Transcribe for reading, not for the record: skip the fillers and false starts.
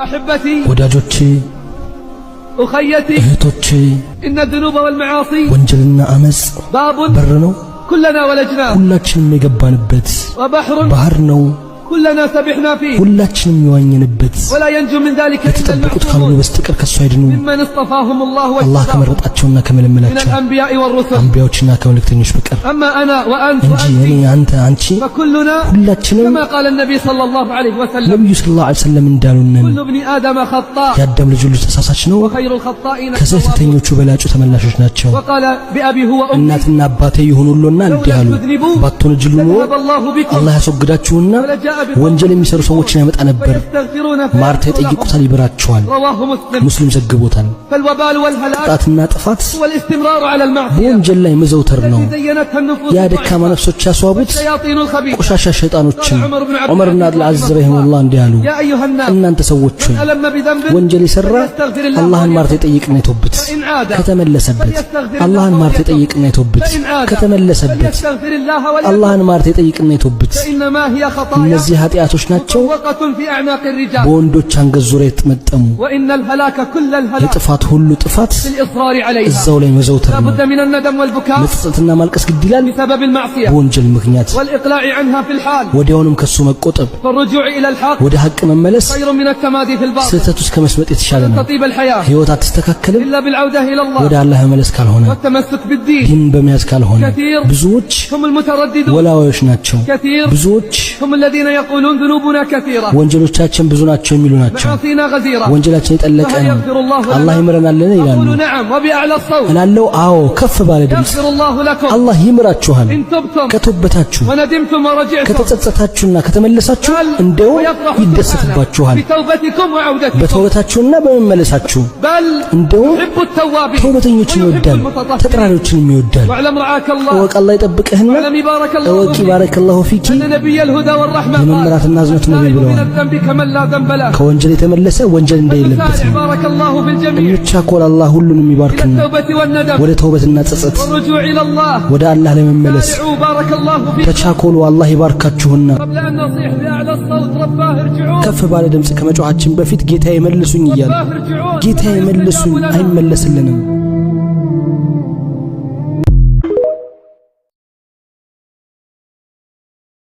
أحبتي ወዳጆቼ أخيتي እህቶቼ إن الذنوب والمعاصي ወንጀልና አመጽ باب በር ነው كلنا ولجناه ሁላችንም የገባንበት وبحر ባህር ነው كلنا سبحنا فيه ሁላችንም የዋኘንበት ولا ينجو من ذلك إلا የተጠበቁት ካልሆነ المعصومون በስተቀር ከሱ አይድኑ ممن اصطفاهم الله አላህ واجتباهم ከመረጣቸውና من ከመለመላቸው الأنبياء والرسل አንቢያዎችና ከመልእክተኞች በቀር أما أنا وأنت እንጂ እኔ وأنت አንተ አንቺ فكلنا ሁላችንም كما قال النبي صلى الله عليه وسلم ነብዩ ሰለላሁ ዐለይሂ ወሰለም እንዳሉን كل ابن آدم خطاء ያዳም ልጅ ሁሉ ተሳሳች ነው وخير الخطائين ከስህተተኞቹ በላጩ ተመላሾች ናቸው وقال بأبي هو أمي እናትና አባቴ ይሁኑልና እንዲህ አሉ ባትወነጅሉ ذهب الله بكم አላህ ያስወግዳችሁና ወንጀል የሚሰሩ ሰዎችን ያመጣ ነበር ويستغفرون ማርታ ይጠይቁታል ይብራቸዋል رواه مسلم ሙስሊም ዘግቦታል فالوبال والهلاك ጣትና ጥፋት والاستمرار على المعصية በወንጀል ላይ መዘውተር ነው زينتها النفوس ያ ደካማ ነፍሶች ያስዋቡት الشياطين الخبيثة ቆሻሻ ሸይጣኖችን ዑመርና አብዱልዓዚዝ ረሂመሁላህ እንዲህ አሉ يا أيها الناس እናንተ ሰዎች ሆይ ألم بذنب ወንጀል የሰራ አላህን ማርታ ይጠይቅና ይተውበት ከተመለሰበት አላህን ማርታ ይጠይቅና ይተውበት ከተመለሰበት يستغفر الله አላህን ማርታ ይጠይቅና ይተውበት فإنما هي خطايا እነዚህ ኃጢአቶች ናቸው مطوقة في أعناق الرجال በወንዶች አንገት ዙሪያ የተመጠሙ وإن الهلاك كل الهلاك የጥፋት ሁሉ ጥፋት في الإصرار عليها እዛው ላይ መዘውተር لا ነው بد من الندم والبكاء መጸጸትና ማልቀስ ግድ ይላል بسبب المعصية በወንጀል ምክንያት والإقلاع عنها في الحال ወዲያውንም ከሱ መቆጠብ فالرجوع إلى الحق ወደ ሐቅ መመለስ خير من التمادي في الباطل ስህተት ውስጥ ከመስመጥ የተሻለ ነው تطيب الحياة ህይወት አትስተካከልም إلا بالعودة إلى الله ወደ አላህ መመለስ ካልሆነ والتمسك بالدين ዲን በመያዝ ካልሆነ كثير ብዙዎች هم المترددون ወላዋዮች ናቸው كثير ብዙዎች هم الذين يقولون ذنوبنا كثيرة ወንጀሎቻችን ብዙ ናቸው የሚሉ ናቸው معاصينا غزيرة ወንጀላችን የጠለቀ فهل ነው يغفر الله አላህ لنا ይምረናል ይላሉ أقول نعم وبأعلى الصوت እላለሁ አዎ ከፍ ባለ ድምጽ يغفر الله لكم አላህ ይምራችኋል إن تبتم ከተወበታችሁ وندمتم ورجعتم ከተጸጸታችሁና ከተመለሳችሁ እንደው ይደሰትባችኋል بتوبتكم وعودتكم በተወበታችሁና በመመለሳችሁ بل እንደው يحب التوابين ተወበተኞችን ይወዳል ተጥራሪዎችን ይወዳል واعلم رعاك الله ወቅ አላህ ይጠብቅህና واعلم بارك الله ወቂ فيك ባረከላሁ ፊኪ أن نبي الهدى والرحمة قال የመመራትና አዝነት ነው التائب من ብለዋል الذنب كمن لا ذنب له ከወንጀል የተመለሰ ወንጀል እንደሌለበት فسارع بارك الله في الجميع እንቻኮል አላህ ሁሉንም إلى ይባርክና التوبة والندم ወደ ተውበትና ጸጸት والرجوع إلى الله ወደ አላህ ለመመለስ سارعوا بارك الله فيكم ተቻኮሉ አላህ ይባርካችሁና قبل أن نصيح بأعلى الصوت رباه ارجعون ከፍ ባለ ድምጽ ከመጮኻችን በፊት ጌታዬ መልሱኝ እያለ رباه ارجعون ጌታዬ መልሱኝ አይመለስልንም